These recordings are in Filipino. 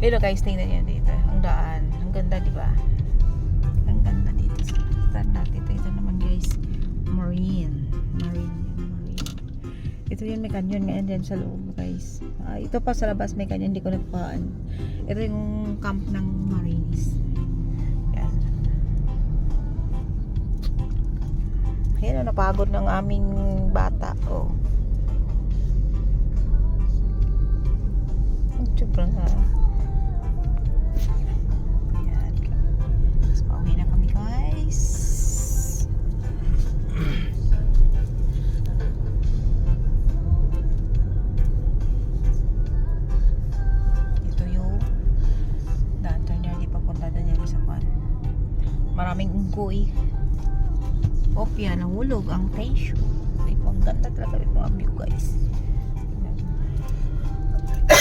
Pero guys, tingnan nyo dito. Ang daan. Ang ganda, di ba? Ang ganda dito. Start natin. Ito naman guys. Marine. Ito yun, may canyon ngayon dyan sa loob guys. Ito pa sa labas may canyon. Hindi ko nakuhaan. Ito yung camp ng Marines. Yan. Ayan, napagod ng aming bata. Oh. Sobrang yan. Tapos pauwi na kami guys. Ito yung daan niya, di papunta na niya sa kwan. Maraming unggoy. Opya, nahulog ang tension. Ang ganda talaga ito mga view guys.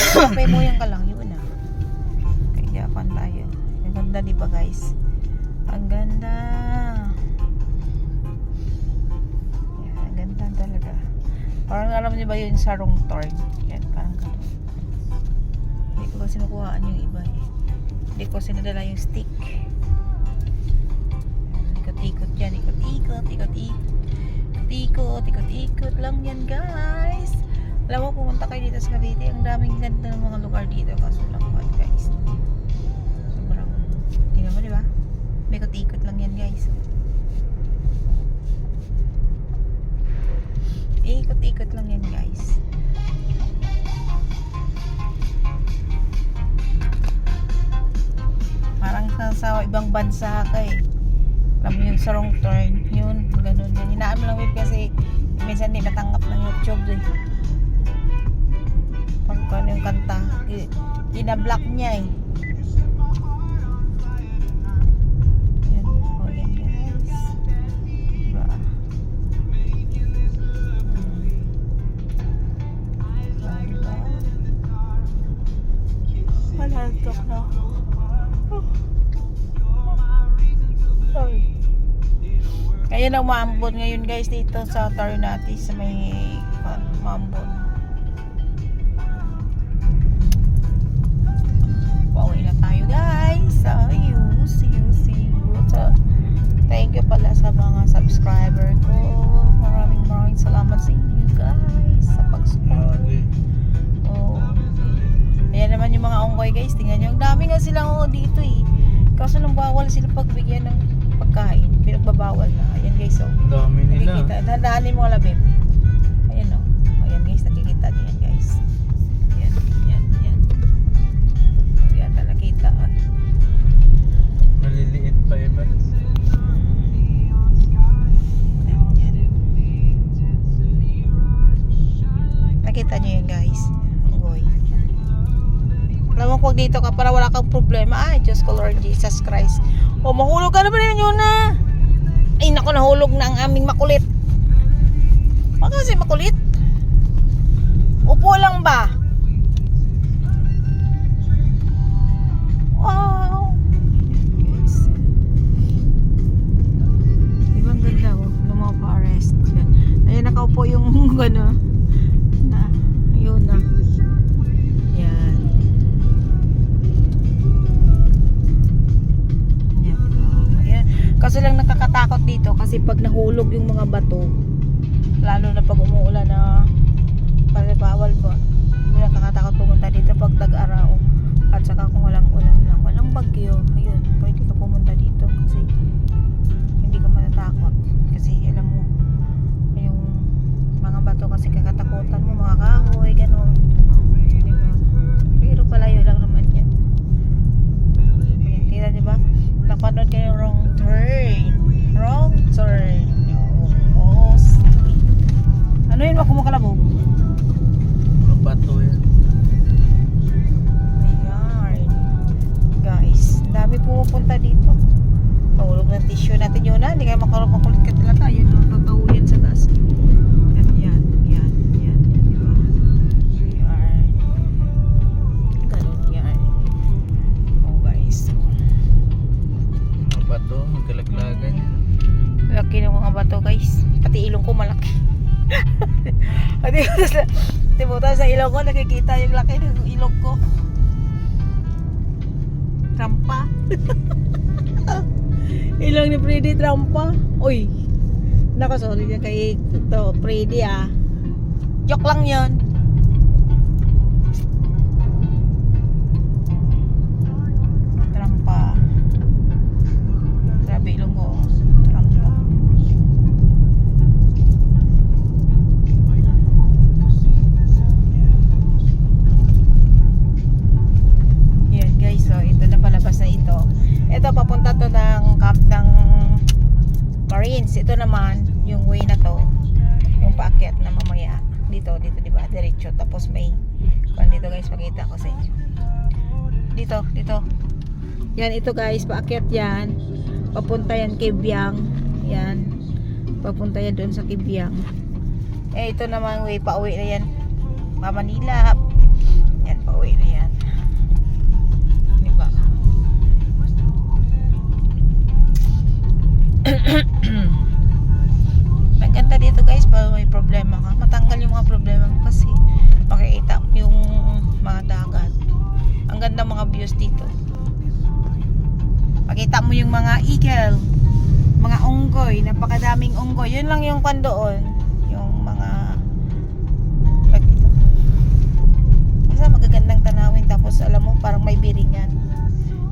Kapay mo yung kalang yun ah. Kaya pan tayo. Ang ganda diba guys? Ang ganda. Yan, ang ganda talaga. Parang alam niyo ba yun sa wrong turn? Yan, parang gano'n. Hindi ko kasi nakuhaan yung iba eh. Hindi ko sinadala yung stick. Ikot-ikot yan. Ikot-ikot lang yan guys. Alam mo, pumunta kayo dito sa Cavite. Ang daming ganda ng mga lugar dito. Kaso lang guys. Sobrang, hindi naman diba? May ikot-ikot lang yan guys. Ikot-ikot lang yan guys. Parang sa ibang bansa ka eh. Alam mo yung sa wrong turn. Yun, ganun yan. Hinaan mo lang yun kasi minsan hindi natanggap ng YouTube eh. Pag ano yung kanta ina-block niya eh. Yan, yan guys. Diba? Diba? Malantok na ako. Ayan ang maambon ngayon guys dito sa Ternate sa may maambon. Pauwi na tayo guys. See you. So, thank you pala sa mga subscriber ko. Maraming salamat sa inyo guys sa pag-support. Oh. Ayan naman yung mga unggoy guys. Tingnan nyo. Ang dami nga silang dito eh. Kaso nang bawal sila pagbigyan ng pagkain. Pinagbabawal na. Ayan guys oh. Dami nila. Nadaanin mo labib. Ayan oh. Ayan guys. Nakikita nyo yan guys. Yan. Yata nakita. Maliliit pa iba. Yan. Nakita nyo yan guys. Unggoy. Alam mo, pag dito ka para wala kang problema. Ay, Diyos ko Lord Jesus Christ. O, mahulog ka na ba yun na? Ay, naku, nahulog na ang aming makulit. Baka kasi makulit. Upo lang ba? Wow. Yes. Diba ang ganda oh? Lumaw forest. Ayan, nakaupo yung ano. Ayun na. Yan. Kaso lang nakakatakot dito kasi pag nahulog yung mga bato, lalo na pag umuulan na bawal ba, hindi nakakatakot pumunta dito pag tag-araw at saka kung walang ulan lang, walang bagyo, ayun, pwede ka pumunta dito kasi hindi ka matatakot kasi alam mo yung mga bato kasi kakatakutan mo, mga kahoy, gano'n, diba? Pero palayo lang naman yan. Tira diba? Napanood kayo wrong turn. Oh, ano yun? Ako mo kalabog? Bato yan. Ayan. Guys, dami pumupunta dito. Pahulog ng tissue natin yun na. Hindi kayo makulit ka talaga. Yun, tatawo yan sa taas. Yan. Diba? Ayan. Ganun yan. Oh guys. Bato, magkalaglagan yan. Laki ng mga bato guys. Pati ilong ko malaki. Pati buta sa ilong ko nakikita yung laki ng ilong ko. Ilong ni Freddy trampa. Uy. Nako, sorry na kay to, Freddy ah. Joke lang 'yon. Trampa. Grabe ilong ko. Trampa. Yan guys, so ito na palabas na ito. Ito papunta to ng camp ng Marines. Ito naman yung way na to, yung paakyat na mamaya dito di ba, diretso. Tapos may dito guys, pakita ko sa inyo. Dito yan, ito guys, paakyat yan, papunta yan kay Biang. Yan, papunta yan doon sa Kibyang. Ito naman way pauwi na yan pa Manila. Yan, pauwi na yan, di ba? Maganda dito guys, pag may problema ka, matanggal yung mga problema mo kasi makikita yung mga dagat. Ang ganda mga views dito. Makita mo yung mga eagle, mga unggoy, napakadaming unggoy. Yun lang yung doon, yung mga basta magagandang tanawin. Tapos alam mo, parang may biringan.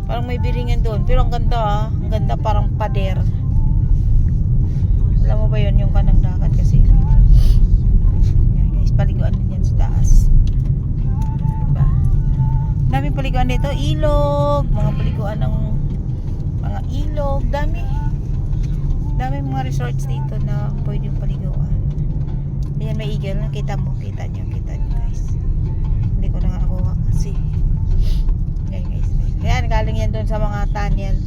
Parang may biringan doon, pero ang ganda ah. Ang ganda, parang pader. Alam mo ba yun, yung kanang dagat kasi. Yan guys, paliguan din yan sa taas. Diba? Daming paliguan dito, ilog, mga paliguan ng mga ilog, dami mga resorts dito na pwedeng paliguan. Ayan, may eagle, kita nyo guys. Hindi ko na nga nakuha kasi. Ayan guys, ayan, galing yan doon sa mga tunnel.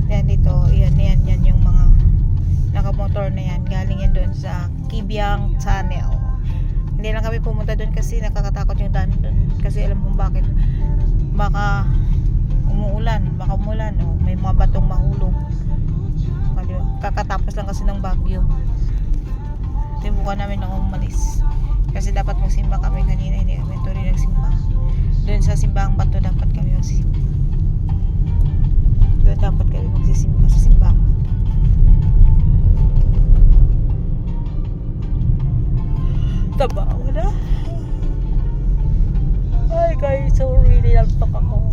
Ayan dito, yan yung mga nakamotor na yan, galing yan doon sa Kibyang Channel. Hindi lang kami pumunta doon kasi nakakatakot yung daan doon, kasi alam kung bakit. Baka umuulan o may mga batong mahulog. Kakatapos lang kasi ng bagyo. Tibukan namin na umalis kasi dapat magsimba kami kanina, hindi kami tuloy nagsimba. Doon sa simbahang bato dapat kami magsisimba. Doon dapat kami magsisimba sa simbahang bato. Tabaw na. Ay guys, so really nantok ako.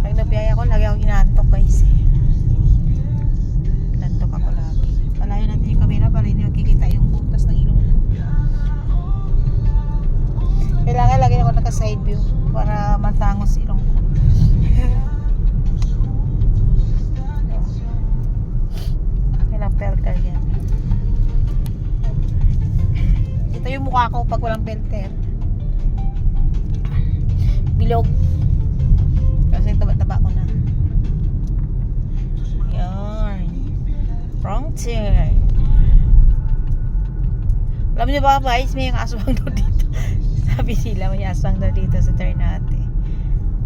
Pag nabiyaya ko, lagi ako ginantok guys. Nantok ako lagi. Palayo natin yung camera para hindi makikita yung butas ng ilong ko. Kailangan lagi ako naka side view para matangos ilong ko. Kailang filter yan. Ito yung mukha ko pag walang filter. Bilog. Kasi taba-taba ko na. Yan. Frontier. Alam niyo ba guys, may aswang daw dito. Sabi sila may aswang daw dito sa Ternate.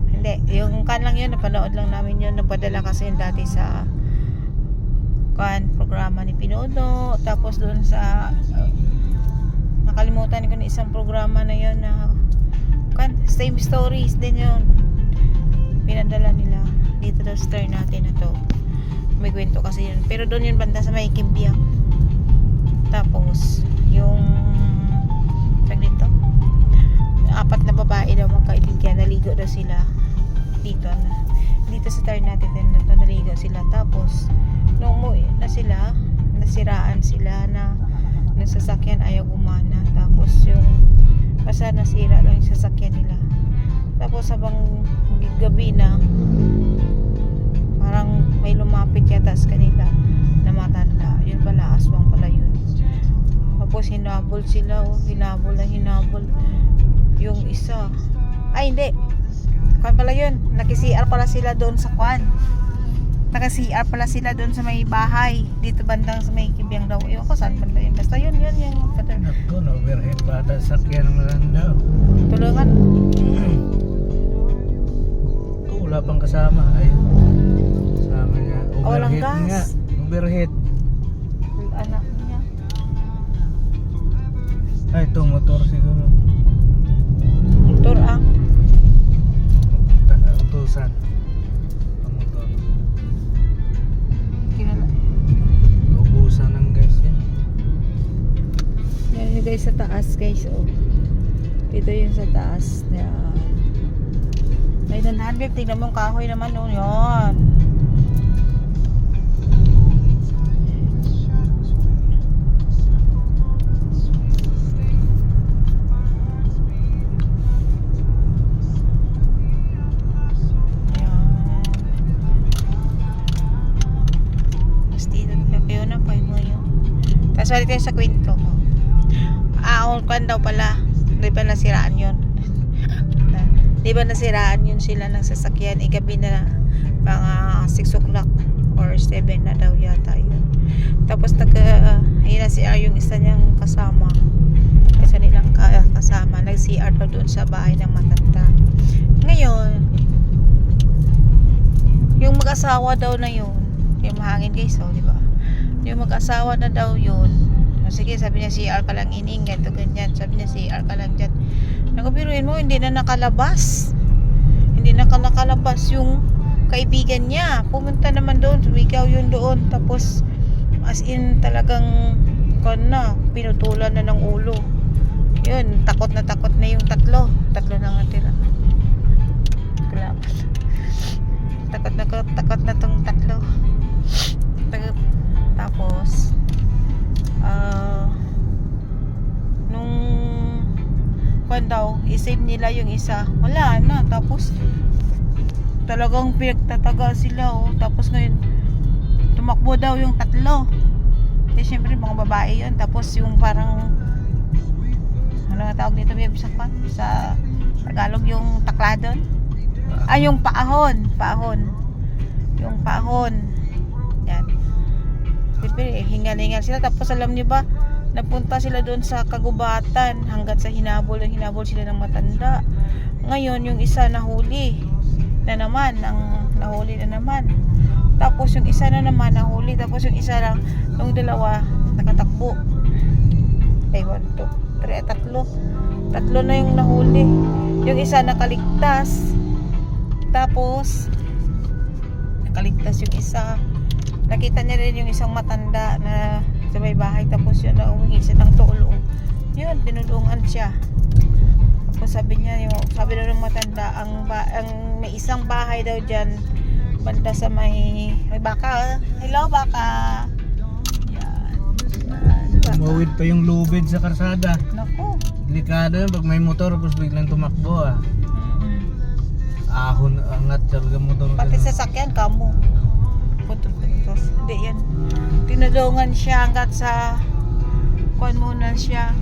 Hindi, yung kan lang yun, napanood lang namin yun. Nagpadala kasi yun dati sa programa ni Pinono. Tapos doon sa nakalimutan ko na isang programa na yun na same stories din yun, pinadala nila dito daw sa Ternate na to. May kwento kasi yun, pero doon yun banda sa may Kibyang. Tapos yung dito, 4 na babae daw magkaibigan, naligo daw sila dito sa Ternate din na to, naligo sila. Tapos nung umuwi na sila, nasiraan sila na sasakyan ayaw gumana. Tapos yung basta nasira lang yung sasakyan nila. Tapos habang gabi na, parang may lumapit yata sa kanila na matanda. Yun pala, aswang pala yun. Tapos hinabol sila, hinabol yung isa. Ay hindi, kwan pala yun, naki-CR pala sila doon sa kwan. Naka-CR pala sila doon sa may bahay dito bandang sa may Kibyang daw. Ewan ko saan banda yun, basta yun Ako na overhead pa ata sakyan ng maganda. tulungan. Wala pang kasama. Ay, kasama niya. Walang Overhead gas. nga. Overhead. Anak niya. Ay, itong motor siguro. Motor ang Utusan. gas. Yan. May 950. Tignan mo yung kahoy naman noon. Yan. Tapos balik tayo sa kwento ko. Kwan daw pala. Di ba nasiraan yun? Di ba nasiraan yun sila ng sasakyan? Gabi na mga 6 o'clock or 7 na daw yata yun. Tapos nag-CR yung isa niyang kasama. Isa nilang kasama. Nag-CR daw doon sa bahay ng matanda. Ngayon, yung mag-asawa daw na yun, yung mahangin guys, di ba? Yung mag-asawa na daw yun. Sige, sabi niya CR ka lang ining, ganito ganyan. Sabi niya CR ka lang dyan. Nakabiruin mo, hindi na nakalabas. Hindi na nakalabas yung kaibigan niya. Pumunta naman doon, sumigaw yun doon. Tapos, as in talagang pinutulan na ng ulo. Yun, takot na yung tatlo. Tatlo na natira. Takot na tong tatlo. Tapos nung daw isave nila yung isa, wala na. Tapos talagang pinagtataga sila tapos ngayon tumakbo daw yung tatlo. Syempre mga babae yun. Tapos yung parang ano nga tawag dito sa Tagalog, yung takladon, yung paahon yung paahon. Yan. Siyempre, hingal-hingal sila. Tapos alam niyo ba, napunta sila doon sa kagubatan hanggat sa hinabol sila ng matanda. Ngayon, yung isa nahuli na naman. Tapos yung isa na naman nahuli. Tapos yung isa lang, yung dalawa, nakatakbo. 1, 2, 3, tatlo na yung nahuli. Yung isa nakaligtas. Tapos, nakaligtas yung isa. Nakita niya rin yung isang matanda na sa may bahay. Tapos yun, nauhingi siya ng tulong. Yun, tinulungan siya. Tapos sabi daw ng matanda, ang may isang bahay daw dyan, banda sa may baka. Hello, baka. Yan. Baka. Mawid pa yung lubid sa karsada. Naku. Delikado yun pag may motor tapos biglang tumakbo Ahon, angat talaga motor. Pati sasakyan, kamo. Putos. Hindi yan. Tinulungan siya hanggat sa kuan muna siya.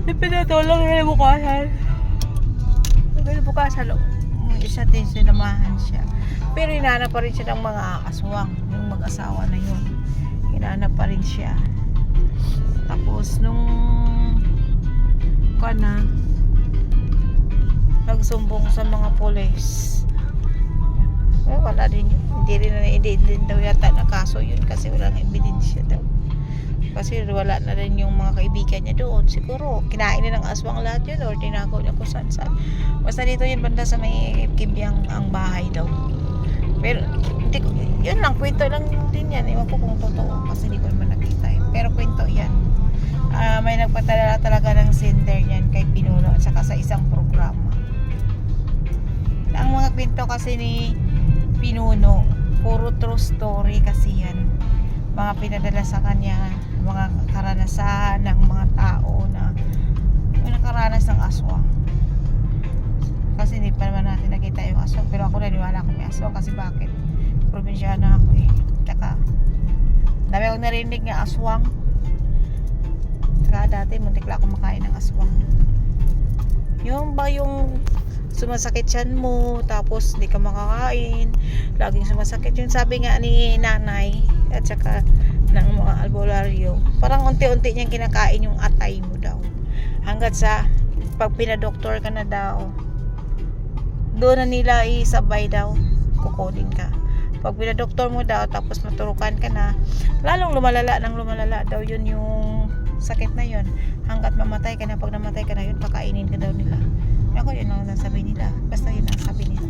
Pinatulong na bukasan. Isa din sinamahan siya. Pero hinanap pa rin siya ng mga aswang. Yung mag-asawa na yun. Hinanap pa rin siya. Tapos nung nagsumbong sa mga pulis. Wala din yun. Hindi din daw yata na kaso yun kasi walang ebidensya daw. Kasi wala na rin yung mga kaibigan niya doon. Siguro, kinain na ng aswang lahat yun or tinakaw niya kung saan. Basta dito yun banda sa may Kibyang ang bahay daw. Pero, yun lang, kwento lang din yan. Ewan ko kung totoo kasi hindi ko naman nakita eh. Pero kwento yan. May nagpatala talaga ng sender yan kay Pinuno at saka sa isang programa. Ang mga kwento kasi ni Pinuno, puro true story kasi yan. Mga pinadala sa kanya, mga karanasan ng mga tao na may nakaranas ng aswang. Kasi hindi pa naman natin nakita yung aswang, pero ako naniwala ako may aswang kasi bakit? Probinsyana ako eh. Tsaka dami akong narinig ng aswang. Tsaka dati muntik lang ako makain ng aswang. Yung sumasakit siyan mo, tapos hindi ka makakain, laging sumasakit. Yung sabi nga ni nanay at saka ng mga albularyo, parang unti-unti niyang kinakain yung atay mo daw hanggat sa pag pinadoktor ka na daw, doon na nila isabay daw kukunin ka. Pag pinadoktor mo daw tapos maturukan ka na, lalong lumalala daw yun yung sakit na yun hanggat mamatay ka na. Pag namatay ka na yun, pakainin ka daw nila. Ako yun ang nasabi nila. Basta yun ang sabi nila.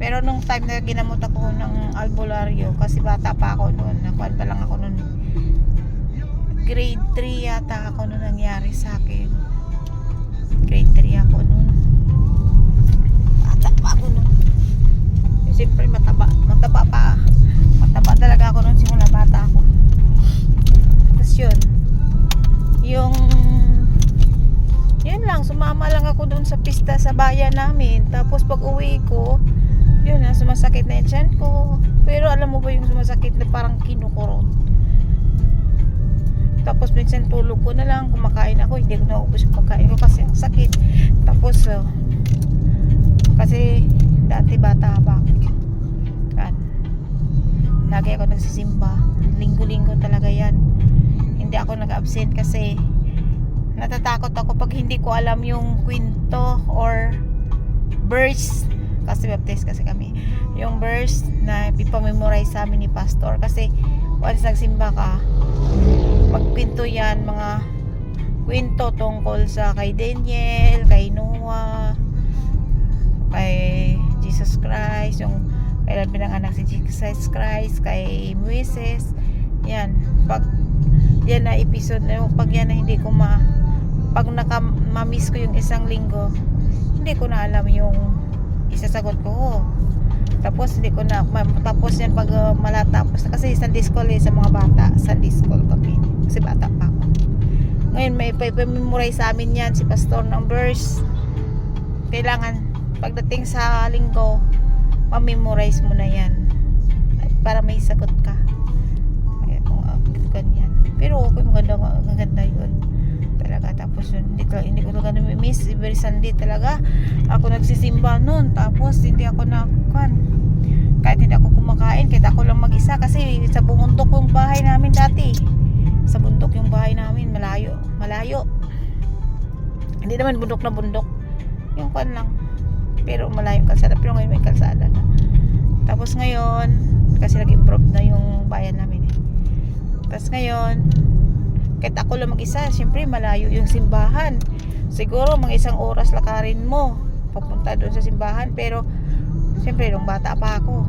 Pero nung time na ginamot ako ng albularyo, kasi bata pa ako noon, nakuan pa lang ako noon, grade 3 yata ako noon nangyari sa akin. Grade 3 ako noon. Bata pa ako noon. Siyempre mataba pa. Mataba talaga ako noon simula bata ako. Tapos yun lang, sumama lang ako doon sa pista sa bayan namin. Tapos pag uwi ko, yun na, sumasakit na yung tiyan ko. Pero alam mo ba yung sumasakit na parang kinukurot? Tapos minsan tulog ko na lang, kumakain ako, hindi ko naubos yung pagkain ko kasi ang sakit. Tapos kasi dati bata pa ako. Lagi ako nagsisimba. Linggo-linggo talaga yan. Hindi ako nag-absent kasi natatakot ako pag hindi ko alam yung kwento or verse. Kasi baptized kasi kami. Yung verse na ipamemorize sa amin ni pastor. Kasi once nagsimba ka, magkwento yan, mga kwento tungkol sa kay Daniel, kay Noah, kay Jesus Christ, yung kailan pinanganak si Jesus Christ, kay Moises. Yan, pag yan na episode na pag yan na hindi ko pag ma-miss ko yung isang linggo, hindi ko na alam yung isasagot ko. Tapos hindi ko na tapos yan pag malatapos na, kasi Sunday school sa mga bata, Sunday school kami kasi bata pa ako. Ngayon may memorize sa amin yan si pastor ng verse. Kailangan pagdating sa linggo ma-memorize mo na yan para may sagot ka. Ganyan. Pero okay, maganda yun talaga. Tapos yun, hindi ko talaga nami-miss. Every Sunday talaga ako nagsisimba nun. Tapos hindi ako kahit hindi ako kumakain, kahit ako lang mag-isa, kasi sa bundok yung bahay namin dati. Sa bundok yung bahay namin, malayo. Hindi naman bundok na bundok, yung lang, pero malayo yung kalsada. Pero ngayon may kalsada na. Tapos ngayon kasi nag-improve na yung bayan namin eh. Tapos ngayon, kahit ako lang mag-isa, syempre malayo yung simbahan. Siguro mga 1 oras lakarin mo papunta doon sa simbahan. Pero syempre nung bata pa ako,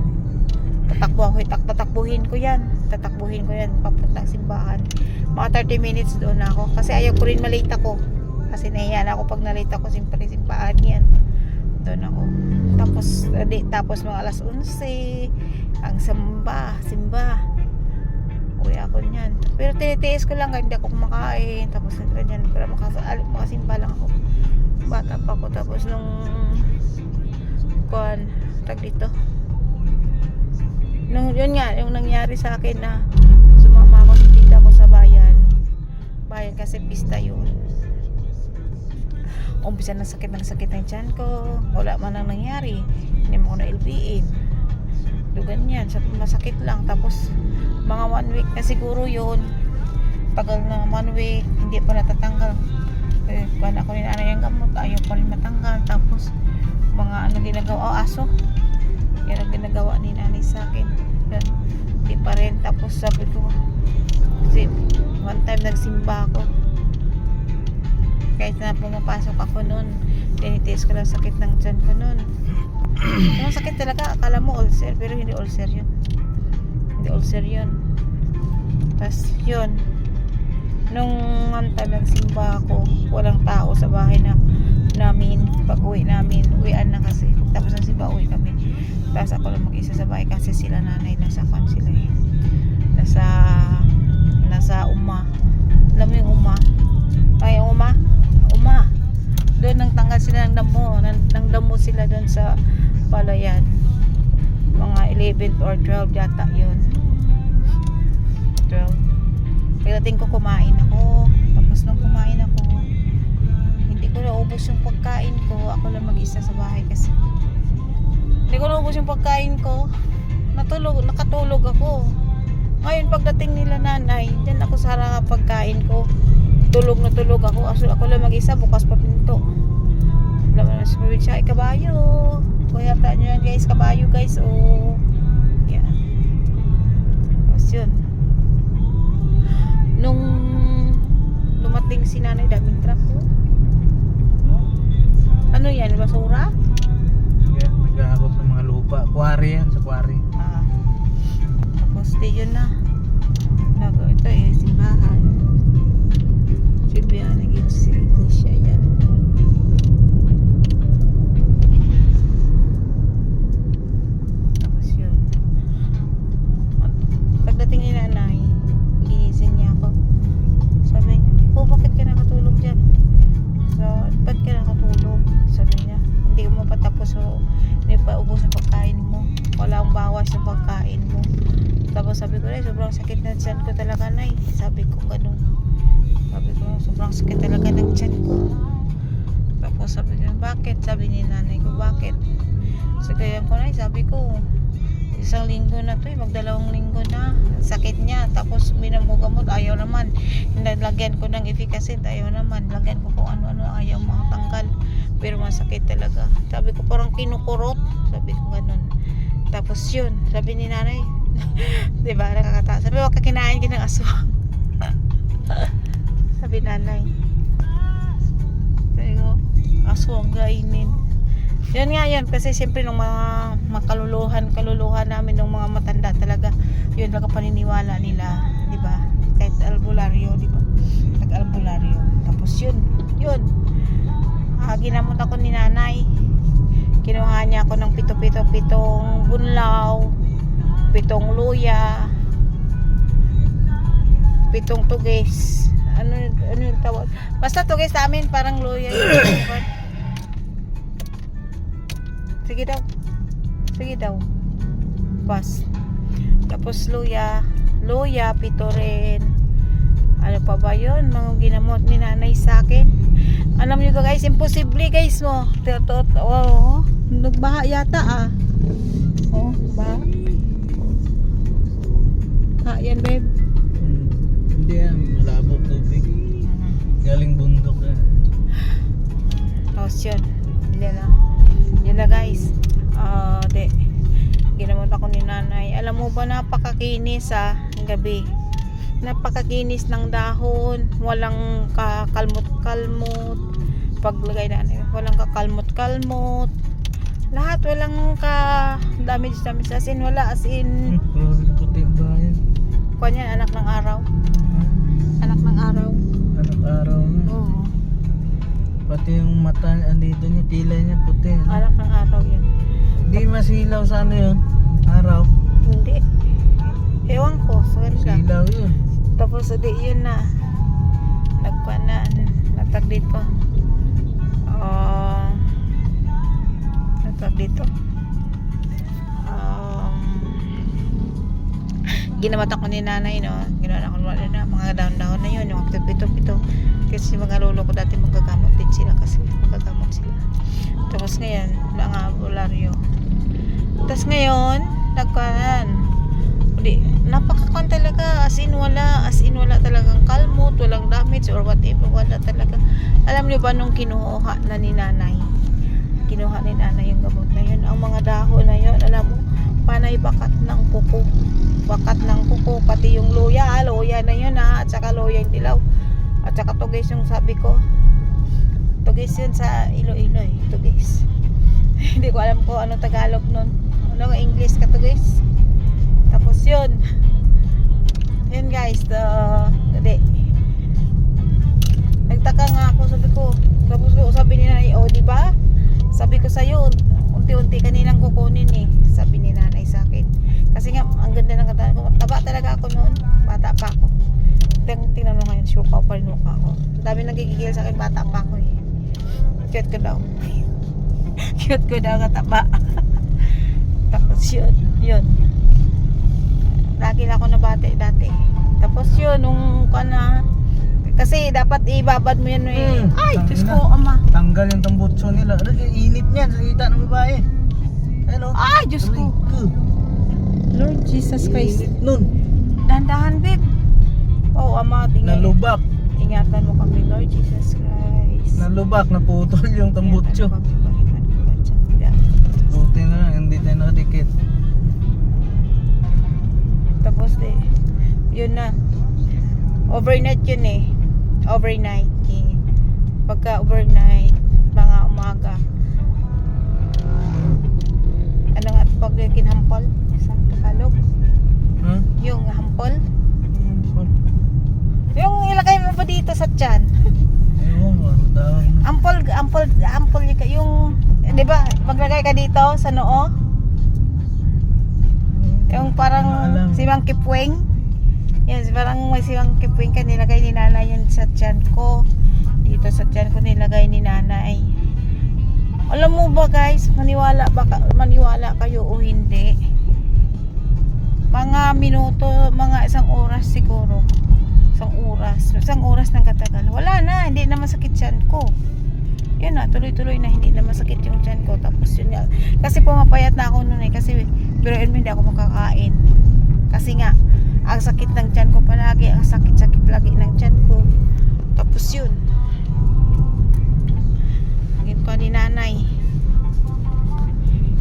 tatakbuhin ko yan papuntang simbahan. Mga 30 minutes doon ako, kasi ayaw ko rin malate ako, kasi nahiyan ako pag nalate ako. Siyempre simbahan yan, doon ako. Tapos mga alas 11 ang simba uwi ako niyan. Pero tinitiis ko lang, hindi ako kumakain. Tapos ganyan, pero makasimba lang ako. Bata pa ako. Tapos nung yun nga, yung nangyari sa akin na sumama ako sa tita ko sa bayan kasi pista yun. Umpisa ng sakit ng tiyan ko, wala man ang nangyari, hindi mo ko na LBM. Ganyan, masakit lang. Tapos mga 1 week na siguro yun, tagal na 1 week, hindi pa natatanggal. Kung ako rin yung gamot, ayaw pa rin matanggal. Tapos mga ginagawa, aso, yan ang ginagawa ni nanay sa akin. Hindi pa rin. Tapos sabi ko, kasi one time nagsimba ako, kahit na pumapasok ako noon, tinitiis ko lang sakit ng tiyan ko noon. Yung sakit talaga, akala mo ulcer, pero hindi ulcer yun. Tapos yun, nung one time nagsimba ako, walang tao sa bahay namin. Pag uwi namin, uwian na kasi. Tapos nagsimba, uwi kami. Tapos ako lang mag-isa sa bahay kasi sila nanay nasa sila eh. Nasa Uma. Alam mo yung Uma? Ay, Uma. Doon nang tanggal sila ng damo sila doon sa Palayan. Mga 11th or 12 yata yun. 12. Pagdating ko, kumain ako. Tapos nung kumain ako, hindi ko naubos yung pagkain ko. Ako lang mag-isa sa bahay kasi hindi ko naubos yung pagkain ko. Nakatulog ako. Ngayon pagdating nila nanay, dyan ako sa harap pagkain ko. Tulog ako. Ako lang mag-isa, bukas pa pinto. Alam mo na sa probinsya, ay kabayo. Kaya tayo nyo yan guys, kabayo guys. Oh. Yan. Tapos yun. Nung dumating si nanay, daming truck ko. Ano yan, basura? Yan, nag-aakot ng mga lupa. Quarry yan, sa quarry. Tapos yun na. Ito eh, simbahan. Simbahan, nag-iglesia yan. hindi mo patapos so hindi pa ubos ang pagkain mo, wala ang bawas ng pagkain mo. Tapos sabi ko na sobrang sakit na tiyan ko talaga na sabi ko ganun, sabi ko sobrang sakit talaga ng tiyan ko. Tapos sabi ko bakit, sabi ni nanay ko bakit, so kaya ko na sabi ko isang linggo na to magdalawang linggo na sakit niya, tapos minam ko gamot ayaw naman, nilagyan ko ng efficacent ayaw naman, lagyan ko kung ano-ano ayaw makatanggal, pero masakit talaga. Sabi ko parang kinukurot, sabi ko ganun. Tapos yun sabi ni nanay diba nakakata, sabi wag ka kinain ng aswang sabi nanay, sabi ko aswang kainin. Yan nga yan, kasi siyempre nung mga kaluluhan namin ng mga matanda talaga, yun lang ang paniniwala nila, di ba? Kahit albularyo, di ba? Nag-albularyo. Tapos yun. Ginamot ako ni nanay. Kinuha niya ako ng 7 bunlaw, 7 luya, 7 tugis. Ano yung tawag? Basta tugis sa amin, parang luya yun. Sige daw. Pas. Tapos luya 7 rin. Ano pa ba yun? Mga ginamot ni nanay sa akin. Alam nyo guys, imposible guys mo. Oh, nagbaha yata Oh, baha. Yan babe. Hindi malabo tubig. Galing bundok Tapos yun. Yun na guys. Ginamot ako ni nanay. Alam mo ba napakakinis gabi. Napakakinis ng dahon. Walang kakalmot-kalmot. Paglagay na walang kakalmot-kalmot. Lahat walang damage as in wala as in. Puti ang bayan. Kuwan yan, anak ng araw. Anak ng araw. Anak araw na. Oo. Pati yung mata andito niya, kilay niya puti. Anak ng araw yan. Hindi masilaw sa ano yun? Araw? Hindi. Ewan ko, saan ka? Silaw yun. Tapos yun na. Natag dito. Natag dito. Ginamat ako ni nanay, no? Ginawa ako na mga dahon-dahon na yun, yung pito-pito. Kasi mga lolo ko dati magagamot din sila kasi magagamot sila. Tapos ngayon, albularyo. Tapos ngayon, napakakan talaga, as in wala talagang kalmot, walang damage or whatever, wala talaga. Alam niyo ba nung kinuha ni nanay yung gamot na yun, ang mga dahon na yun, alam mo, panay bakat ng kuko, pati yung luya na yun at saka luya yung dilaw, at saka tugis yung sabi ko, tugis yun sa Iloilo tugis. Hindi ko alam ko ano Tagalog nun, ano English ka tugis. Tapos yun guys, nagtaka nga ako, sabi ni nanay, di ba? Sabi ko sa'yo, unti-unti kaninang kukunin sabi ni nanay sa akin. Kasi nga, ang ganda ng katawan ko. Taba talaga ako noon, bata pa ako. Tingnan mo ngayon, syupaw pa rin mukha ko. Ang dami nagigigil sa akin, bata pa ako Cute ko daw. Cute ko daw kataba. Tapos yun. Lagi lang ako nabate dati. Tapos yun, nung kasi dapat ibabad mo yan Ay, Diyos ko, ama. Tanggal yung tambutso nila. Init niyan sa hita ng babae. Hello. Ay, Diyos ko. Lord Jesus Christ. Init nun. Dahan-dahan, babe. Oh, ama, Nalubak. Ingatan mo kami, Lord Jesus Christ. Nalubak, naputol yung tambutso. Buti na, hindi tayo nakadikit. Tapos yun na. Overnight yun Overnight. Pagka overnight, mga umaga. Ano nga pag kinhampol sa Tagalog? Huh? Yung hampol? Yung ilagay mo ba dito sa tiyan? Ewan mo, ano tawag na? Ampol yung, di ba, maglagay ka dito sa noo? Yung parang siwang kipweng. Yan, parang may siwang kipweng ka, nilagay ni nanay yun sa tiyan ko. Dito sa tiyan ko nilagay ni nanay. Alam mo ba guys, maniwala kayo o hindi, mga minuto, mga isang oras siguro, isang oras ng katagal, wala na, hindi na masakit tiyan ko. Yun na, tuloy-tuloy na hindi na masakit yung tiyan ko. Tapos yun nga, kasi pumapayat na ako noon kasi biruin mo, hindi ako makakain. Kasi nga, ang sakit ng tiyan ko palagi, ang sakit-sakit lagi ng tiyan ko. Tapos yun,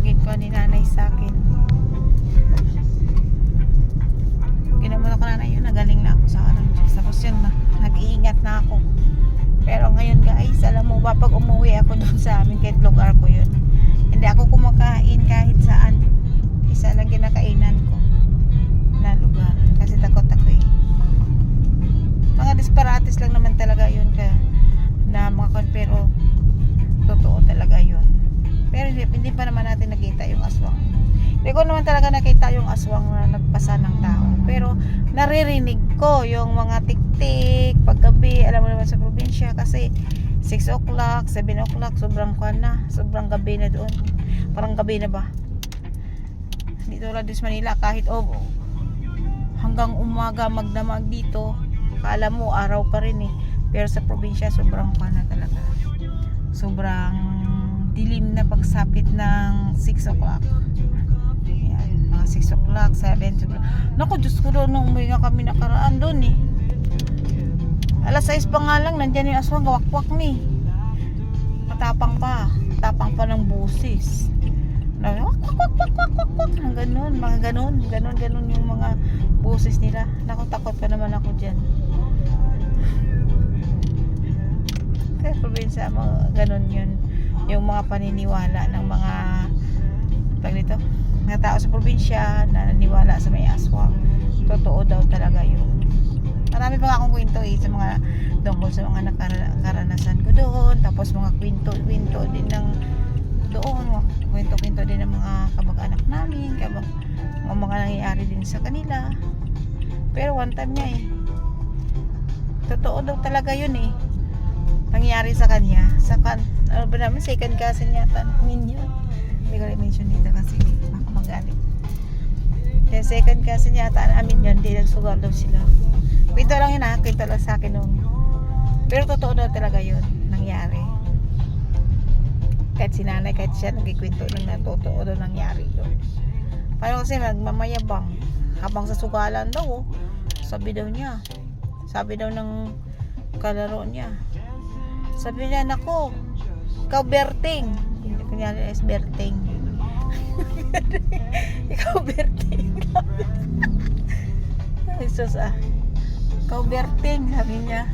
ginagawa ni nanay sa akin. Ginamot ako nanay yun, nagaling na ako sa anong Diyos. Tapos yun, nag-iingat na ako. Pero ngayon guys, alam mo ba, pag umuwi ako doon sa amin, kahit lugar ko yun, hindi ako kumakain kahit saan. Isa lang kinakainan ko na lugar. Kasi takot ako eh. Mga disparates lang naman talaga yun na mga pero totoo talaga yun. Pero hindi pa naman natin nakita yung aswang. Hindi ko naman talaga nakita yung aswang na nagpasa ng tao. Pero naririnig ko yung mga tik-tik paggabi. Alam mo naman sa probinsya kasi 6 o'clock, 7 o'clock, sobrang sobrang gabi na doon. Parang gabi na ba? Dito lang sa Manila kahit hanggang umaga magdamag dito, kala mo araw pa rin eh. Pero sa probinsya sobrang na talaga. Sobrang dilim na pagsapit ng 6 o'clock. Ayan, mga 6 o'clock, 7 o'clock. Naku, Diyos ko doon, nung umuwi nga kami nakaraan doon eh. Alas 6 pa nga lang, nandyan yung aswang, gawakwak ni. Matapang pa ng busis. Wak, ganun, mga ganun yung mga busis nila. Naku, takot pa naman ako dyan. Kaya probinsya, mga ganun yun. Yung mga paniniwala ng mga tao sa probinsya na naniwala sa may aswang. Totoo daw talaga yun. Marami pa akong kwento sa mga tungkol sa mga karanasan ko doon. Tapos mga kwento din ng doon. Kwento din ng mga kamag-anak namin. Mga nangyayari din sa kanila. Pero one time niya totoo daw talaga yun nangyari sa kanya. Ano ba naman, second cousin yata namin yun. Hindi ko i-mention dito kasi baka magalit. Kaya second cousin yata namin yun, hindi nagsugal daw sila. Kwento lang yun kwento lang sa akin nung. Pero totoo daw talaga yun, nangyari. Kahit si nanay, kahit siya nagkikwento lang na totoo daw nangyari yun. Paano kasi nagmamayabang habang sa sugalan daw, sabi daw ng kalaro niya. Sabi niya, nako, ikaw Berting. Hindi ko niya is Berting. Ikaw Berting. Jesus ikaw Berting, sabi niya.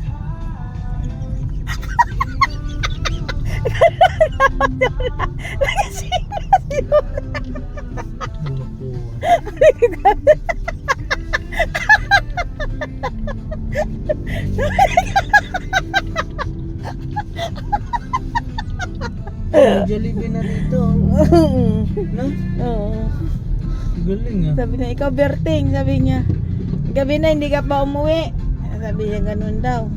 Jollibee na dito. No? Oo. Galing Sabi niya, ikaw Berting, sabi niya. Gabi na hindi ka pa umuwi. Sabi niya ganun daw.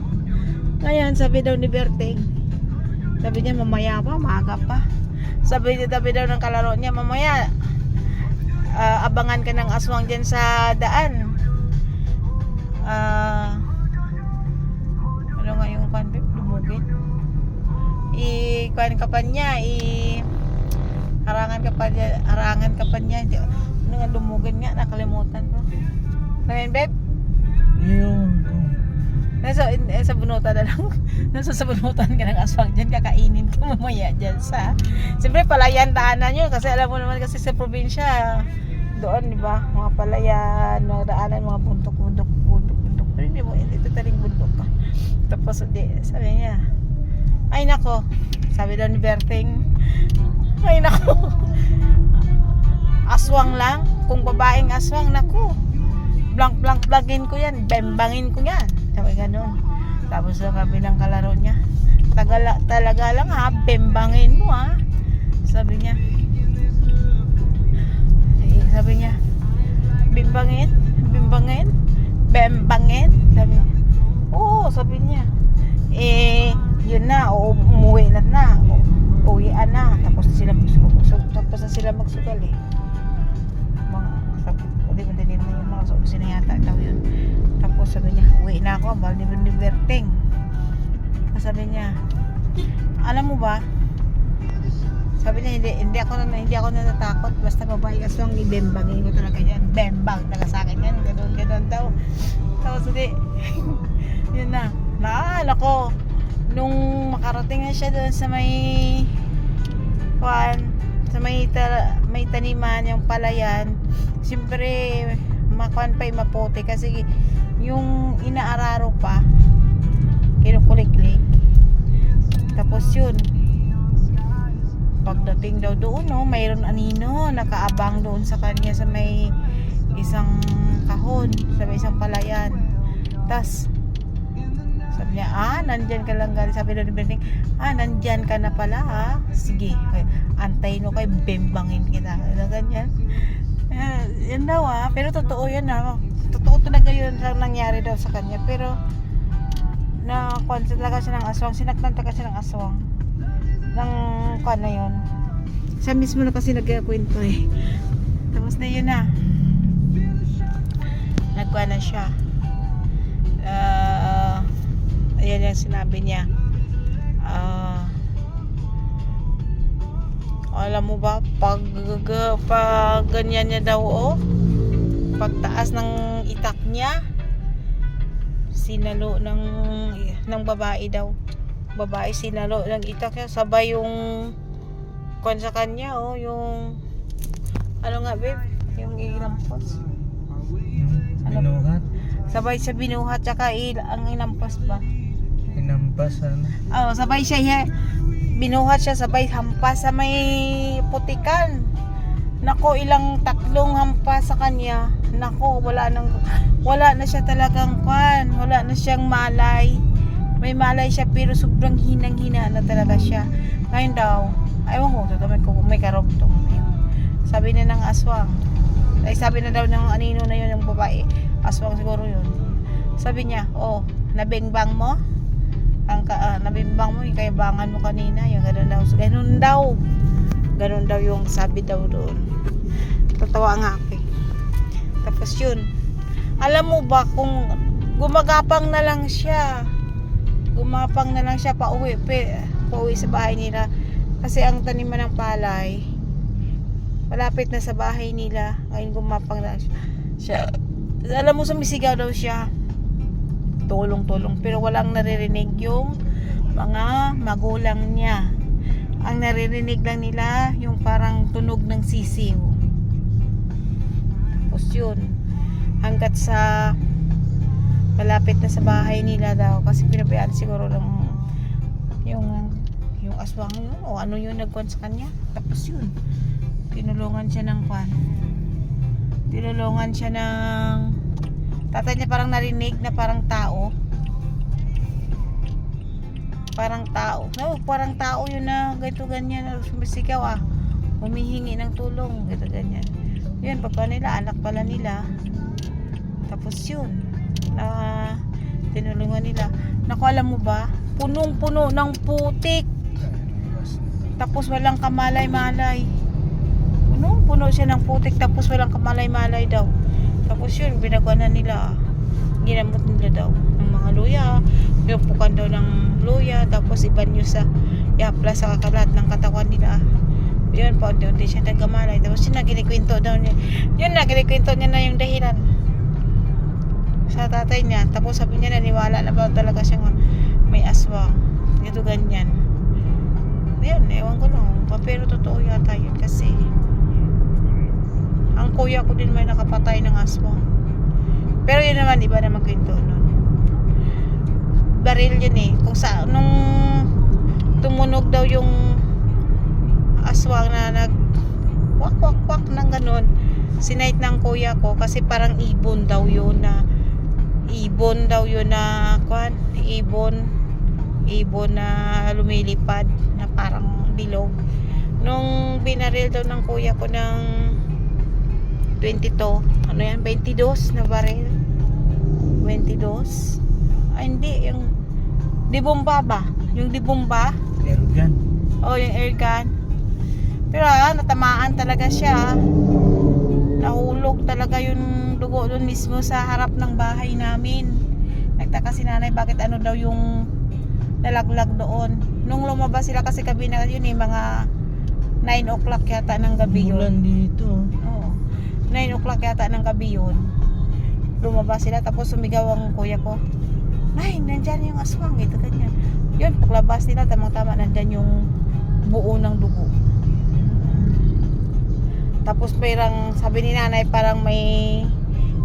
Ngayon, sabi daw ni Berting. Sabi niya, mamaya pa, maaga pa. Sabi daw ng kalaro niya, mamaya abangan ka ng aswang dyan sa daan. Ano nga yung kanbip? Lumugin. Kuhan ka pa niya, harangan ka pa niya. Ano nga, lumugin nga, nakalimutan ko. Ngayon, babe? Ayun. Sa bunutan na lang. Sa bunutan ka ng aswang dyan, kakainin ka mamaya dyan sa. Siyempre, palayan daanan yun. Kasi alam mo naman kasi sa probinsya, doon, di ba? Mga palayan, mga daanan, mga bundok. Pero hindi mo, ito taring bundok ka. Tapos, sabi niya, ay nako, sabi daw ni Berting, ay nako, aswang lang, kung babaeng aswang, nako, blank-blankin ko yan, bembangin ko yan, sabi ganun. Tapos sabi ng kalaro niya, talaga lang bembangin mo sabi niya, bimbangin, sabi niya, oo, sabi niya, yun na, umuwian na, tapos sila magsugal eh. Mga, sabi, hindi mo din mo yung mga sa opisina yata daw yun. Tapos sabi niya, uwi na ako, mahal ni Berting. Sabi niya, alam mo ba? Sabi niya, hindi ako natatakot, basta babae aswang ibembangin ko talaga yan. Bembang, taga sa akin yan, ganun daw. Tapos hindi, yun na. Naalala ko, nung makarating na siya doon sa may may taniman, yung palayan, siyempre makuan pa yung maputi kasi yung inaararo pa kinukuliklik. Tapos yun, pagdating daw doon, no, mayroon anino nakaabang doon sa kanya sa may isang kahon, sa may isang palayan. Tas sabi niya, nandyan ka lang galing. Sabi doon ni Berting, nandyan ka na pala ha. Sige, antayin mo kay bembangin kita. Ganyan. Yan daw pero totoo yan totoo talaga yun ang nangyari daw sa kanya. Pero nakuha talaga siya ng aswang, sinaktan talaga siya ng aswang ng kuha na yun. Siya mismo na kasi nagkakwento eh. Tapos na yun na nagkuha na siya. Ayan yung sinabi niya. Alam mo ba, pag ganyan niya daw, pagtaas ng itak niya, sinalo ng babae daw. Babae sinalo ng itak niya, sabay yung kwan sa kanya, yung ano nga babe, yung inampos. Binuhat? Sabay sa binuhat, tsaka ang inampos ba? Hinampas Sabay siya binuhat siya, sabay hampas sa may putikan. Nako, tatlong hampas sa kanya. Nako, wala na siya talagang kwan, wala na siyang malay. May malay siya pero sobrang hinang-hina na talaga siya. Ngayon daw, ewan ko, may karugtong. Sabi na ng aswang, sabi na daw ng anino na yun, yung babae, aswang siguro yun. Sabi niya, nabengbang mo? Nabimbang mo yung kayabangan mo kanina, yung ganun daw yung sabi daw doon. Tatawa nga ako eh. Tapos yun, alam mo ba kung gumagapang na lang siya pauwi sa bahay nila, kasi ang taniman ng palay malapit na sa bahay nila. Ngayon gumapang na siya. Alam mo, sumisigaw daw siya, tulong, pero walang naririnig yung mga magulang niya. Ang naririnig lang nila yung parang tunog ng sisiw. Tapos yun, hanggat sa malapit na sa bahay nila daw, kasi pinabayaan siguro ng yung aswang yun, o ano yun nagkuhan sa kanya. Tapos yun, tinulungan siya ng tatay niya, parang narinig na parang tao yun na ganito ganyan, sumisigaw humihingi ng tulong, ganito ganyan. Yun, pagka nila, anak pala nila. Tapos yun, tinulungan nila. Naku, alam mo ba, punong-puno ng putik, tapos walang kamalay-malay. Punong-puno siya ng putik, tapos walang kamalay-malay daw. Tapos yun, binagwanan nila, ginamot nila daw ng mga luya, pinupukan daw ng luya, tapos iban nyo sa yapla sa kakalat ng katawan nila. Yun, paunti-unti siya nagamalay. Tapos yun, naginikwento niya na yung dahilan sa tatay niya. Tapos sabi niya, naniwala na ba talaga siya may aswang, ito ganyan. Yun, ewan ko lang, pero totoo yata yun, kasi ang kuya ko din may nakapatay ng aswang. Pero yun naman, iba naman kwento nun. Baril yun eh. Nung tumunog daw yung aswang na nag wak ng ganun, sinight ng kuya ko, kasi parang ibon daw yun na lumilipad na parang bilog. Nung binaril daw ng kuya ko ng 22 na baril, 22, hindi, yung dibomba ba? Yung dibomba? Air gun. Yung air gun. Pero natamaan talaga siya. Nahulog talaga yung dugo doon mismo sa harap ng bahay namin. Nagtaka si nanay bakit ano daw yung nalaglag doon. Nung lumabas sila kasi gabi na yun mga 9 o'clock yata ng gabi yun. Ulan dito. Oo. 9 o'clock yata ng gabi yun. Lumabas sila tapos sumigaw ang kuya ko. Nay, nandyan yung aswang. Ito ganyan. Yun, paglabas nila tamang-tama nandyan yung buo ng dugo. Tapos parang sabi ni nanay parang may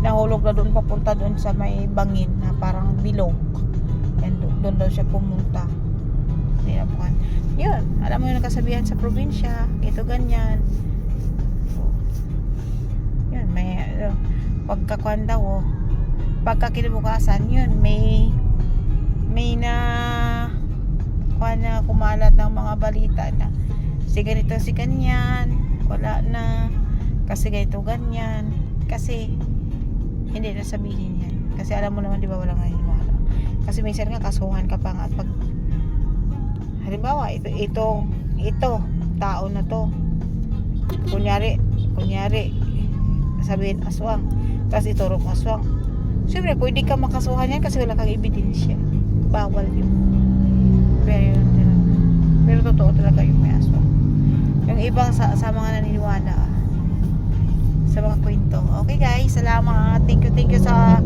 nahulog na doon papunta doon sa may bangin na parang bilog. And doon daw siya pumunta. Yun, alam mo yung nakasabihan sa probinsya, ito ganyan. Yun, may pagkakuan daw pagka kinabukasan, yun, may na kuan na kumalat ng mga balita na si ganito si ganyan, wala na kasi ganito ganyan, kasi hindi na sabihin yan kasi alam mo naman di ba walang naniniwala kasi minsan nga kasuhan ka pa nga pag halimbawa ito tao na to kunyari sabihin aswang tapos iturok aswang, siyempre pwede ka makasuhan yan kasi wala kang ebidensya, bawal yun. Pero totoo talaga yung may aswang. Yung ibang sa mga naniniwala sa mga kwento. Okay guys, salamat. Thank you sa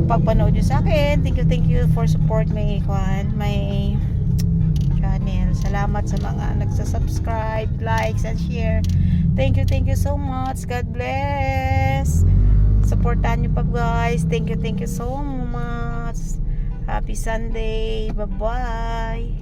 pagpanood nyo sa akin. Thank you for support my channel. Salamat sa mga nagsa-subscribe, likes, and share. Thank you so much. God bless. Supportan nyo pa guys. Thank you so much. Happy Sunday. Bye-bye.